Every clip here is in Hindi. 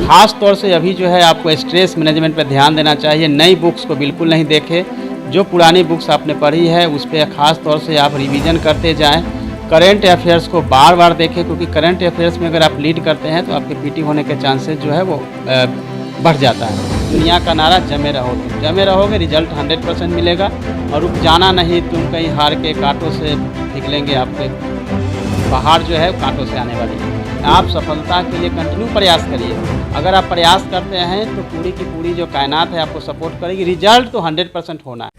ख़ास तौर से अभी जो है आपको स्ट्रेस मैनेजमेंट पर ध्यान देना चाहिए। नई बुक्स को बिल्कुल नहीं देखें, जो पुरानी बुक्स आपने पढ़ी है उस पे ख़ास तौर से आप रिवीजन करते जाएँ। करंट अफेयर्स को बार-बार देखें, क्योंकि करंट अफेयर्स में अगर आप लीड करते हैं तो आपके पीटी होने के चांसेस जो है वो बढ़ जाता है। दुनिया का नारा जमे रहो, तुम जमे रहोगे रिजल्ट 100% मिलेगा और रुक जाना नहीं, तुम कहीं हार के कांटों से निकलेंगे, आपके पहाड़ जो है कांटों से आने वाली है। आप सफलता के लिए कंटिन्यू प्रयास करिए। अगर आप प्रयास करते हैं तो पूरी की पूरी जो कायनात है आपको सपोर्ट करेगी। रिजल्ट तो 100% होना है।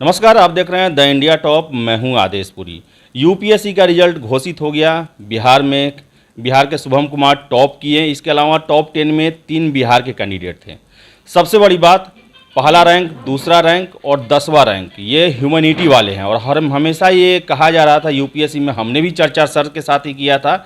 नमस्कार, आप देख रहे हैं द इंडिया टॉप। मैं हूं आदेशपुरी। यूपीएससी का रिजल्ट घोषित हो गया। बिहार के शुभम कुमार टॉप किए। इसके अलावा टॉप 10 में 3 बिहार के कैंडिडेट थे। सबसे बड़ी बात, पहला रैंक, दूसरा रैंक और 10वां रैंक ये ह्यूमैनिटी वाले हैं। और हमेशा ये कहा जा रहा था यूपीएससी में, हमने भी चर्चा सर के साथ ही किया था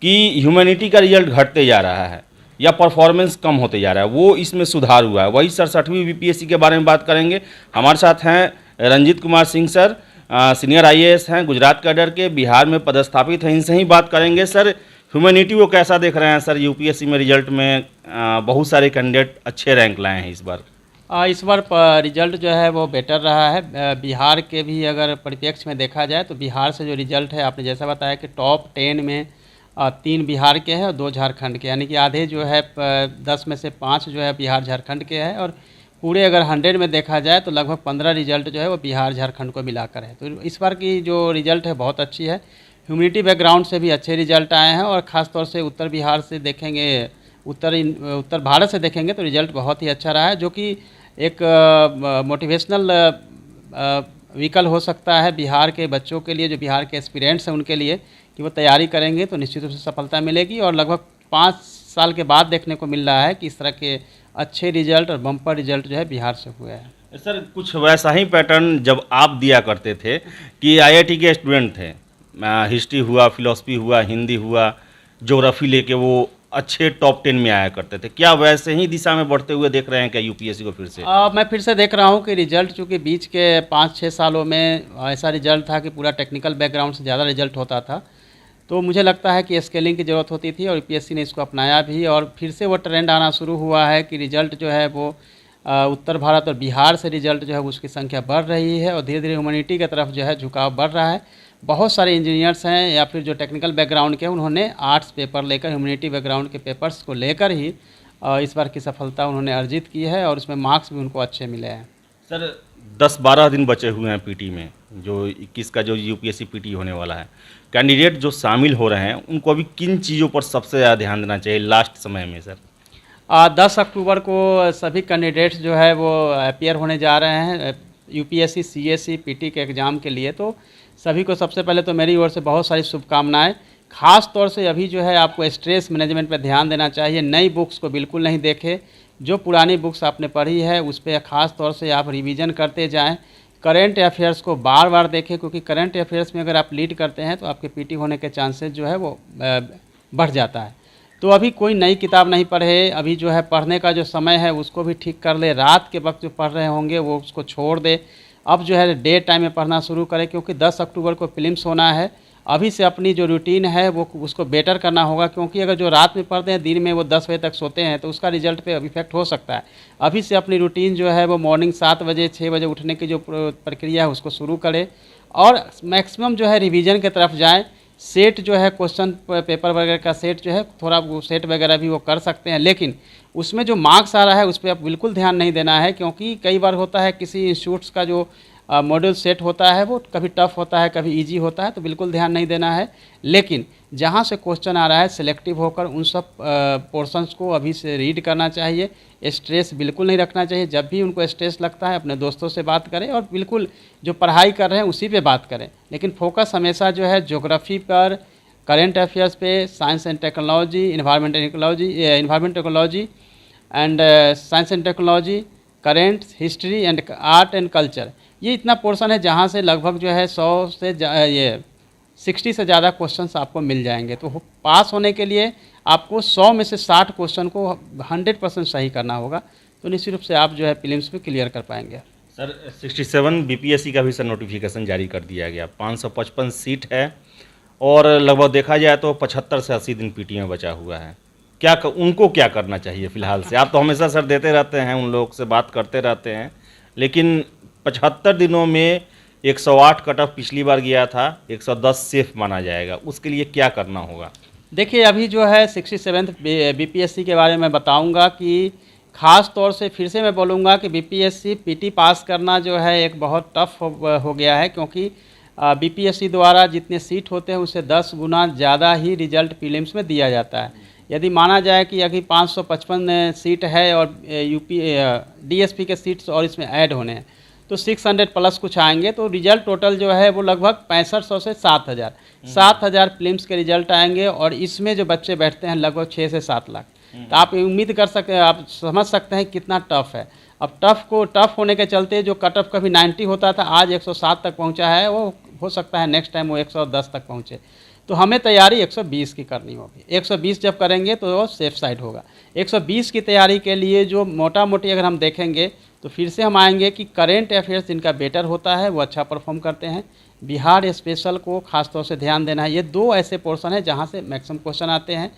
कि ह्यूमैनिटी का रिजल्ट घटते जा रहा है या परफॉर्मेंस कम होते जा रहा है। वो इसमें सुधार हुआ है। वही 67वीं बीपीएससी के बारे में बात करेंगे। हमारे साथ हैं Ranjeet Kumar Singh sir, senior IAS हैं, गुजरात कैडर के, बिहार में पदस्थापित हैं। इनसे ही बात करेंगे। सर, ह्यूमैनिटी को कैसा देख रहे हैं सर? यूपीएससी में रिजल्ट में बहुत सारे कैंडिडेट अच्छे रैंक लाए हैं इस बार। इस बार रिजल्ट जो है वो बेटर रहा है। बिहार के भी अगर परिप्रेक्ष्य में देखा जाए तो बिहार से जो रिजल्ट है, आपने जैसा बताया कि टॉप 10 में 3 बिहार के हैं और 2 झारखंड के, यानी कि आधे जो है 10 में से 5 जो है बिहार झारखंड के हैं। और पूरे अगर 100 में देखा जाए तो लगभग 15 रिजल्ट जो है वो बिहार झारखंड को मिलाकर है। तो इस बार की जो रिजल्ट है बहुत अच्छी है। ह्यूमैनिटी बैकग्राउंड से भी अच्छे रिजल्ट आए हैं और ख़ास तौर से उत्तर बिहार से देखेंगे, उत्तर भारत से देखेंगे तो रिजल्ट बहुत ही अच्छा रहा है, जो कि एक मोटिवेशनल व्हीकल हो सकता है बिहार के बच्चों के लिए, जो बिहार के एस्पिरेंट्स हैं उनके लिए, कि वो तैयारी करेंगे तो निश्चित रूप से सफलता मिलेगी। और लगभग 5 साल के बाद देखने को मिल रहा है कि इस तरह के अच्छे रिजल्ट और बम्पर रिजल्ट जो है बिहार से हुए हैं। सर, कुछ वैसा ही पैटर्न जब आप दिया करते थे कि आईआईटी के स्टूडेंट थे, हिस्ट्री हुआ, फिलॉसफी हुआ, हिंदी हुआ, ज्योग्राफी लेके वो अच्छे टॉप 10 में आया करते थे, क्या वैसे ही दिशा में बढ़ते हुए देख रहे हैं क्या यूपीएससी को फिर से? मैं फिर से देख रहा हूँ कि रिजल्ट, चूँकि बीच के 5-6 सालों में ऐसा रिजल्ट था कि पूरा टेक्निकल बैकग्राउंड से ज़्यादा रिजल्ट होता था, तो मुझे लगता है कि स्केलिंग की ज़रूरत होती थी और यूपीएससी ने इसको अपनाया भी। और फिर से वो ट्रेंड आना शुरू हुआ है कि रिजल्ट जो है वो उत्तर भारत और बिहार से रिजल्ट जो है उसकी संख्या बढ़ रही है और धीरे धीरे ह्यूमैनिटी की तरफ जो है झुकाव बढ़ रहा है। बहुत सारे इंजीनियर्स हैं या फिर जो टेक्निकल बैकग्राउंड के, उन्होंने आर्ट्स पेपर लेकर, ह्यूमैनिटी बैकग्राउंड के पेपर्स को लेकर ही इस बार की सफलता उन्होंने अर्जित की है और उसमें मार्क्स भी उनको अच्छे मिले हैं। सर, 10-12 दिन बचे हुए हैं पीटी में, जो 21 का जो यूपीएससी पीटी होने वाला है। कैंडिडेट जो शामिल हो रहे हैं उनको अभी किन चीज़ों पर सबसे ज़्यादा ध्यान देना चाहिए लास्ट समय में सर? 10 अक्टूबर को सभी कैंडिडेट्स जो है वो अपीयर होने जा रहे हैं यूपीएससी, सीएससी, पीटी के एग्ज़ाम के लिए। तो सभी को सबसे पहले तो मेरी ओर से बहुत सारी शुभकामनाएं। ख़ास तौर से अभी जो है आपको स्ट्रेस मैनेजमेंट पर ध्यान देना चाहिए। नई बुक्स को बिल्कुल नहीं देखें, जो पुरानी बुक्स आपने पढ़ी है उस पर ख़ास तौर से आप रिवीजन करते जाएँ। करंट अफेयर्स को बार-बार देखें, क्योंकि करंट अफेयर्स में अगर आप लीड करते हैं तो आपके पीटी होने के चांसेस जो है वो बढ़ जाता है। तो अभी कोई नई किताब नहीं पढ़े, अभी जो है पढ़ने का जो समय है उसको भी ठीक कर ले। रात के वक्त जो पढ़ रहे होंगे वो उसको छोड़ दे, अब जो है डे टाइम में पढ़ना शुरू करें, क्योंकि 10 अक्टूबर को प्रीलिम्स होना है। अभी से अपनी जो रूटीन है वो उसको बेटर करना होगा, क्योंकि अगर जो रात में पढ़ते हैं, दिन में वो 10 बजे तक सोते हैं, तो उसका रिजल्ट पे इफेक्ट हो सकता है। अभी से अपनी रूटीन जो है वो मॉर्निंग 7 बजे 6 बजे उठने की जो प्रक्रिया है उसको शुरू करें और मैक्सिमम जो है रिवीजन की तरफ जाएँ। सेट जो है क्वेश्चन पेपर वगैरह का सेट जो है, थोड़ा वो सेट वगैरह भी वो कर सकते हैं, लेकिन उसमें जो मार्क्स आ रहा है उस पर आप बिल्कुल ध्यान नहीं देना है, क्योंकि कई बार होता है किसी इंस्टीट्यूट्स का जो मॉड्यूल सेट होता है वो कभी टफ होता है, कभी इजी होता है, तो बिल्कुल ध्यान नहीं देना है। लेकिन जहाँ से क्वेश्चन आ रहा है सिलेक्टिव होकर उन सब पोर्शंस को अभी से रीड करना चाहिए। स्ट्रेस बिल्कुल नहीं रखना चाहिए। जब भी उनको स्ट्रेस लगता है अपने दोस्तों से बात करें और बिल्कुल जो पढ़ाई कर रहे हैं उसी पे बात करें, लेकिन फोकस हमेशा जो है ज्योग्राफी पर, करेंट अफेयर्स पे, science and technology, environment technology and science and technology, current, history and art and culture, ये इतना पोर्शन है जहाँ से लगभग जो है 60 से ज़्यादा क्वेश्चंस आपको मिल जाएंगे। तो पास होने के लिए आपको 100 में से 60 क्वेश्चन को 100% सही करना होगा, तो निश्चित रूप से आप जो है प्रीलिम्स में क्लियर कर पाएंगे। सर, 67 बीपीएससी का भी सर नोटिफिकेशन जारी कर दिया गया। 555 सीट है और लगभग देखा जाए तो 75 से 80 दिन पीटी में बचा हुआ है। उनको क्या करना चाहिए फिलहाल से? आप तो हमेशा सर देते रहते हैं, उन लोग से बात करते रहते हैं, लेकिन 75 दिनों में 108 कट ऑफ पिछली बार गया था, 110 सेफ माना जाएगा, उसके लिए क्या करना होगा? देखिए, अभी जो है 67th बीपीएससी के बारे में बताऊंगा कि ख़ास तौर से फिर से मैं बोलूँगा कि बीपीएससी पीटी पास करना जो है एक बहुत टफ हो गया है, क्योंकि बीपीएससी द्वारा जितने सीट होते हैं उससे 10 गुना ज़्यादा ही रिजल्ट प्रीलिम्स में दिया जाता है। यदि माना जाए कि अभी 555 सीट है और डीएसपी के सीट्स और इसमें ऐड होने हैं तो 600 प्लस कुछ आएंगे, तो रिजल्ट टोटल जो है वो लगभग 6500 से 7000 प्रीलिम्स के रिजल्ट आएंगे, और इसमें जो बच्चे बैठते हैं लगभग 6 से 7 लाख। तो आप उम्मीद कर सकते हैं, आप समझ सकते हैं कितना टफ है। अब टफ होने के चलते जो कट ऑफ कभी 90 होता था आज 107 तक पहुंचा है, वो हो सकता है नेक्स्ट टाइम वो 110 तक पहुंचे। तो हमें तैयारी 120 की करनी होगी। 120 जब करेंगे तो वो सेफ साइड होगा। 120 की तैयारी के लिए जो मोटा मोटी अगर हम देखेंगे तो फिर से हम आएंगे कि करेंट अफेयर्स जिनका बेटर होता है वो अच्छा परफॉर्म करते हैं। बिहार स्पेशल को खास तौर से ध्यान देना है। ये 2 ऐसे पोर्शन है जहाँ से मैक्सिमम क्वेश्चन आते हैं।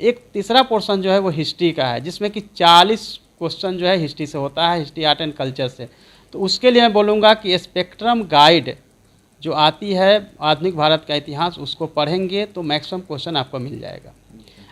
एक तीसरा पोर्शन जो है वो हिस्ट्री का है, जिसमें कि 40 क्वेश्चन जो है हिस्ट्री से होता है, हिस्ट्री आर्ट एंड कल्चर से। तो उसके लिए मैं बोलूँगा कि स्पेक्ट्रम गाइड जो आती है आधुनिक भारत का इतिहास, उसको पढ़ेंगे तो मैक्सिमम क्वेश्चन आपको मिल जाएगा।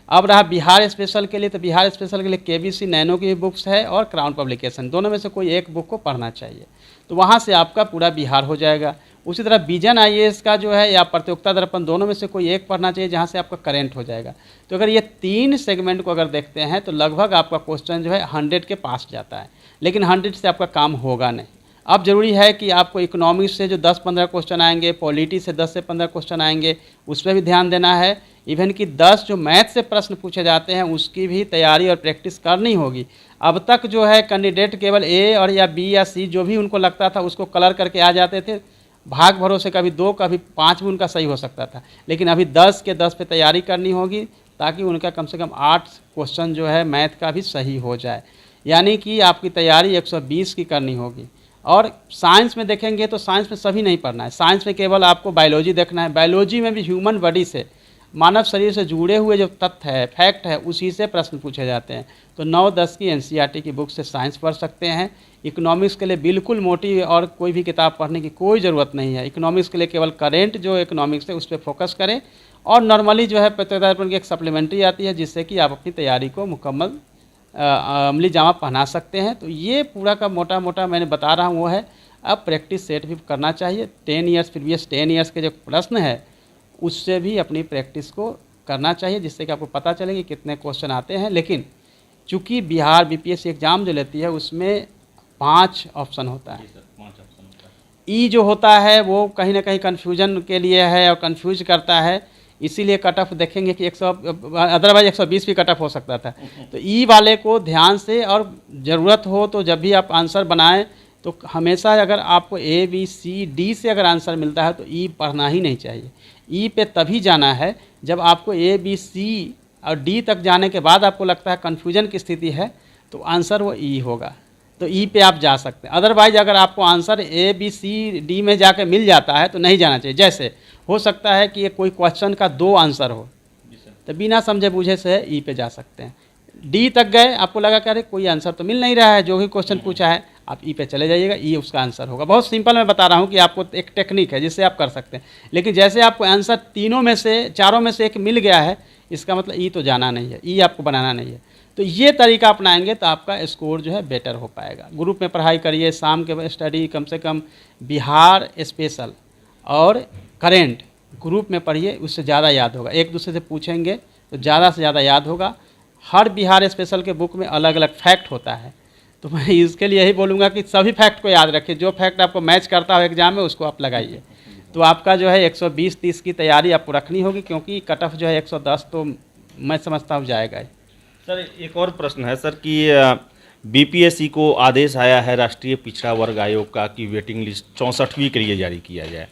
अब रहा बिहार स्पेशल के लिए, तो बिहार स्पेशल के लिए केबीसी नैनो की बुक्स है और क्राउन पब्लिकेशन, दोनों में से कोई एक बुक को पढ़ना चाहिए, तो वहाँ से आपका पूरा बिहार हो जाएगा। उसी तरह विजन आईएएस का जो है या प्रतियोगिता दर्पण, दोनों में से कोई एक पढ़ना चाहिए जहाँ से आपका करेंट हो जाएगा। तो अगर ये 3 सेगमेंट को अगर देखते हैं तो लगभग आपका क्वेश्चन जो है 100 के पास जाता है, लेकिन 100 से आपका काम होगा नहीं। अब जरूरी है कि आपको इकोनॉमिक्स से जो 10-15 क्वेश्चन आएंगे, पॉलिटी से 10 से 15 क्वेश्चन आएंगे, उस पर भी ध्यान देना है। इवन कि 10 जो मैथ से प्रश्न पूछे जाते हैं उसकी भी तैयारी और प्रैक्टिस करनी होगी। अब तक जो है कैंडिडेट केवल ए और या बी या सी जो भी उनको लगता था उसको कलर करके आ जाते थे, भाग भरोसे कभी 2 कभी 5 भी उनका सही हो सकता था, लेकिन अभी 10 के 10 पे तैयारी करनी होगी ताकि उनका कम से कम 8 क्वेश्चन जो है मैथ का भी सही हो जाए। यानी कि आपकी तैयारी 120 की करनी होगी। और साइंस में देखेंगे तो साइंस में सभी नहीं पढ़ना है, साइंस में केवल आपको बायोलॉजी देखना है। बायोलॉजी में भी ह्यूमन बॉडी से, मानव शरीर से जुड़े हुए जो तथ्य है, फैक्ट है, उसी से प्रश्न पूछे जाते हैं। तो 9-10 की एनसीईआरटी की बुक से साइंस पढ़ सकते हैं। इकोनॉमिक्स के लिए बिल्कुल मोटी और कोई भी किताब पढ़ने की कोई ज़रूरत नहीं है। इकोनॉमिक्स के लिए केवल करेंट जो इकोनॉमिक्स है उस पर फोकस करें, और नॉर्मली जो है प्रतियोगिता दर्पण की एक सप्लीमेंट्री आती है जिससे कि आप अपनी तैयारी को मुकम्मल अमली जामा पहना सकते हैं। तो ये पूरा का मोटा मोटा मैंने बता रहा हूँ वो है। अब प्रैक्टिस सेट भी करना चाहिए। 10 ईयर्स प्रीवियस 10 ईयर्स के जो प्रश्न है उससे भी अपनी प्रैक्टिस को करना चाहिए, जिससे कि आपको पता चले कि कितने क्वेश्चन आते हैं। लेकिन चूँकि बिहार बीपीएससी एग्ज़ाम जो लेती है उसमें 5 ऑप्शन होता है। ई जो होता है वो कहीं ना कहीं कन्फ्यूजन के लिए है और कन्फ्यूज करता है, इसीलिए कट ऑफ देखेंगे कि 100 अदरवाइज 120 भी कट ऑफ हो सकता था। तो ई वाले को ध्यान से, और ज़रूरत हो तो जब भी आप आंसर बनाएं तो हमेशा अगर आपको ए बी सी डी से अगर आंसर मिलता है तो ई पढ़ना ही नहीं चाहिए। ई पे तभी जाना है जब आपको ए बी सी और डी तक जाने के बाद आपको लगता है कन्फ्यूजन की स्थिति है, तो आंसर वो ई होगा, तो ई पे आप जा सकते हैं। अदरवाइज अगर आपको answer A B C D में जाके मिल जाता है तो नहीं जाना चाहिए। जैसे हो सकता है कि ये कोई क्वेश्चन का 2 आंसर हो, तो बिना समझे बूझे से ई पे जा सकते हैं। डी तक गए, आपको लगा कि अरे कोई आंसर तो मिल नहीं रहा है, जो भी क्वेश्चन पूछा है, आप ई पे चले जाइएगा, ई उसका आंसर होगा। बहुत सिंपल मैं बता रहा हूँ कि आपको एक टेक्निक है जिससे आप कर सकते हैं। लेकिन जैसे आपको आंसर चारों में से एक मिल गया है, इसका मतलब ई तो जाना नहीं है, ई आपको बनाना नहीं है। तो ये तरीका अपनाएंगे तो आपका स्कोर जो है बेटर हो पाएगा। ग्रुप में पढ़ाई करिए, शाम के स्टडी कम से कम बिहार स्पेशल और करेंट ग्रुप में पढ़िए, उससे ज़्यादा याद होगा। एक दूसरे से पूछेंगे तो ज़्यादा से ज़्यादा याद होगा। हर बिहार स्पेशल के बुक में अलग अलग फैक्ट होता है, तो मैं इसके लिए यही बोलूँगा कि सभी फैक्ट को याद रखिए। जो फैक्ट आपको मैच करता हो एग्जाम में उसको आप लगाइए, तो आपका जो है 120-30 की तैयारी आपको रखनी होगी, क्योंकि कट ऑफ जो है 110 तो मैं समझता हूँ जाएगा ही। सर एक और प्रश्न है सर कि बीपीएससी को आदेश आया है राष्ट्रीय पिछड़ा वर्ग आयोग का कि वेटिंग लिस्ट 64वीं के लिए जारी किया जाए।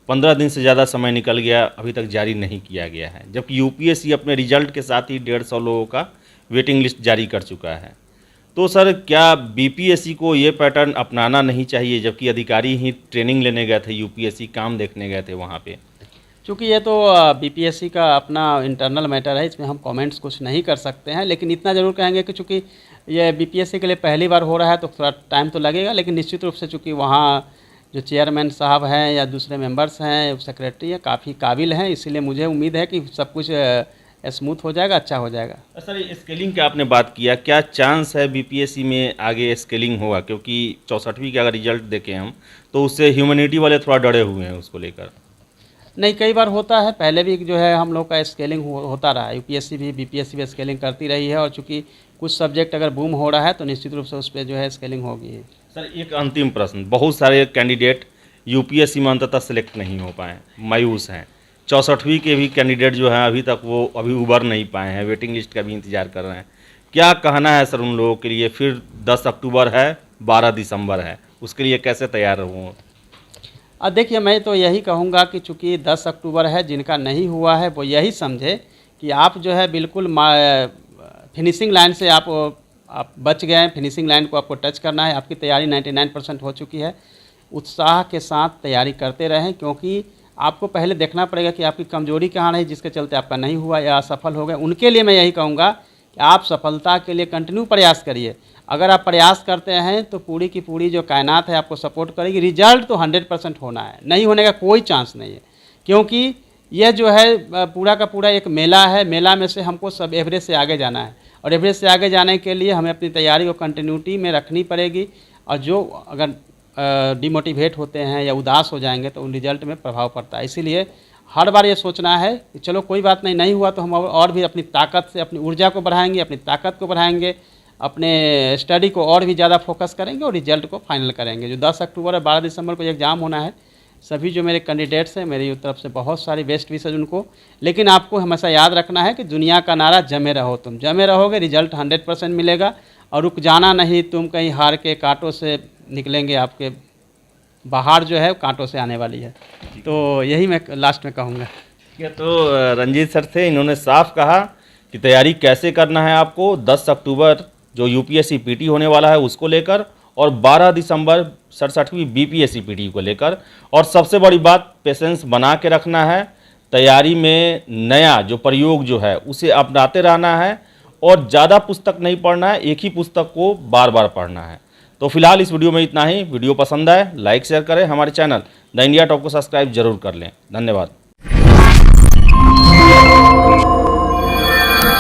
15 दिन से ज़्यादा समय निकल गया, अभी तक जारी नहीं किया गया है, जबकि यूपीएससी अपने रिजल्ट के साथ ही 150 लोगों का वेटिंग लिस्ट जारी कर चुका है। तो सर क्या बीपीएससी को ये पैटर्न अपनाना नहीं चाहिए, जबकि अधिकारी ही ट्रेनिंग लेने गए थे, यूपीएससी काम देखने गए थे वहाँ पे? चूँकि ये तो बीपीएससी का अपना इंटरनल मैटर है, इसमें हम कमेंट्स कुछ नहीं कर सकते हैं, लेकिन इतना ज़रूर कहेंगे कि चूँकि ये बीपीएससी के लिए पहली बार हो रहा है तो थोड़ा टाइम तो लगेगा, लेकिन निश्चित रूप से चूँकि वहाँ जो चेयरमैन साहब हैं या दूसरे मेंबर्स हैं, सेक्रेटरी हैं, काफ़ी काबिल हैं, इसीलिए मुझे उम्मीद है कि सब कुछ स्मूथ हो जाएगा, अच्छा हो जाएगा। सर, स्केलिंग की आपने बात किया, क्या चांस है बीपीएससी में आगे स्केलिंग होगा? क्योंकि 64वीं का अगर रिजल्ट देखें हम तो उससे ह्यूमैनिटी वाले थोड़ा डरे हुए हैं उसको लेकर। नहीं, कई बार होता है, पहले भी जो है हम लोग का स्केलिंग होता रहा है, यूपीएससी भी बीपीएससी भी स्केलिंग करती रही है, और चूँकि कुछ सब्जेक्ट अगर बूम हो रहा है तो निश्चित रूप से उस पर जो है स्केलिंग होगी। सर, एक अंतिम प्रश्न, बहुत सारे कैंडिडेट यूपीएससी में अंततः सेलेक्ट नहीं हो पाए, मायूस हैं। 64वीं के भी कैंडिडेट जो हैं अभी तक वो अभी उबर नहीं पाए हैं, वेटिंग लिस्ट का भी इंतजार कर रहे हैं। क्या कहना है सर उन लोगों के लिए? फिर 10 अक्टूबर है, 12 दिसंबर है, उसके लिए कैसे तैयार हों? देखिए, मैं तो यही कहूँगा कि चूँकि 10 अक्टूबर है, जिनका नहीं हुआ है वो यही समझे कि आप जो है बिल्कुल फिनिशिंग लाइन से आप बच गए हैं, फिनिशिंग लाइन को आपको टच करना है, आपकी तैयारी 99% हो चुकी है। उत्साह के साथ तैयारी करते रहें, क्योंकि आपको पहले देखना पड़ेगा कि आपकी कमजोरी कहाँ रही जिसके चलते आपका नहीं हुआ या असफल हो गए। उनके लिए मैं यही कहूँगा कि आप सफलता के लिए कंटिन्यू प्रयास करिए। अगर आप प्रयास करते हैं तो पूरी की पूरी जो कायनात है आपको सपोर्ट करेगी। रिजल्ट तो 100% होना है, नहीं होने का कोई चांस नहीं है, क्योंकि यह जो है पूरा का पूरा एक मेला है। मेला में से हमको सब एवरेज से आगे जाना है, और एवरेज से आगे जाने के लिए हमें अपनी तैयारी को कंटिन्यूटी में रखनी पड़ेगी। और जो अगर डिमोटिवेट होते हैं या उदास हो जाएंगे तो उन रिजल्ट में प्रभाव पड़ता है। इसीलिए हर बार ये सोचना है कि चलो कोई बात नहीं, नहीं हुआ तो हम और भी अपनी ताकत से अपनी ऊर्जा को बढ़ाएंगे, अपनी ताकत को बढ़ाएंगे, अपने स्टडी को और भी ज़्यादा फोकस करेंगे और रिजल्ट को फाइनल करेंगे। जो 10 अक्टूबर और 12 दिसंबर को एग्ज़ाम होना है, सभी जो मेरे कैंडिडेट्स हैं, मेरी तरफ से बहुत सारी बेस्ट विशेज उनको। लेकिन आपको हमेशा याद रखना है कि दुनिया का नारा जमे रहो, तुम जमे रहोगे रिजल्ट 100% मिलेगा। और रुक जाना नहीं, तुम कहीं हार के कांटों से निकलेंगे, आपके बाहर जो है कांटों से आने वाली है। तो यही मैं लास्ट में कहूँगा। तो रंजीत सर थे, इन्होंने साफ कहा कि तैयारी कैसे करना है आपको 10 अक्टूबर जो यूपीएससी पीटी होने वाला है उसको लेकर, और 12 दिसंबर 67वीं बीपीएससी पीटी को लेकर। और सबसे बड़ी बात, पेशेंस बना के रखना है, तैयारी में नया जो प्रयोग जो है उसे अपनाते रहना है, और ज़्यादा पुस्तक नहीं पढ़ना है, एक ही पुस्तक को बार बार पढ़ना है। तो फिलहाल इस वीडियो में इतना ही। वीडियो पसंद आए लाइक शेयर करें, हमारे चैनल द इंडिया टॉप को सब्सक्राइब जरूर कर लें। धन्यवाद।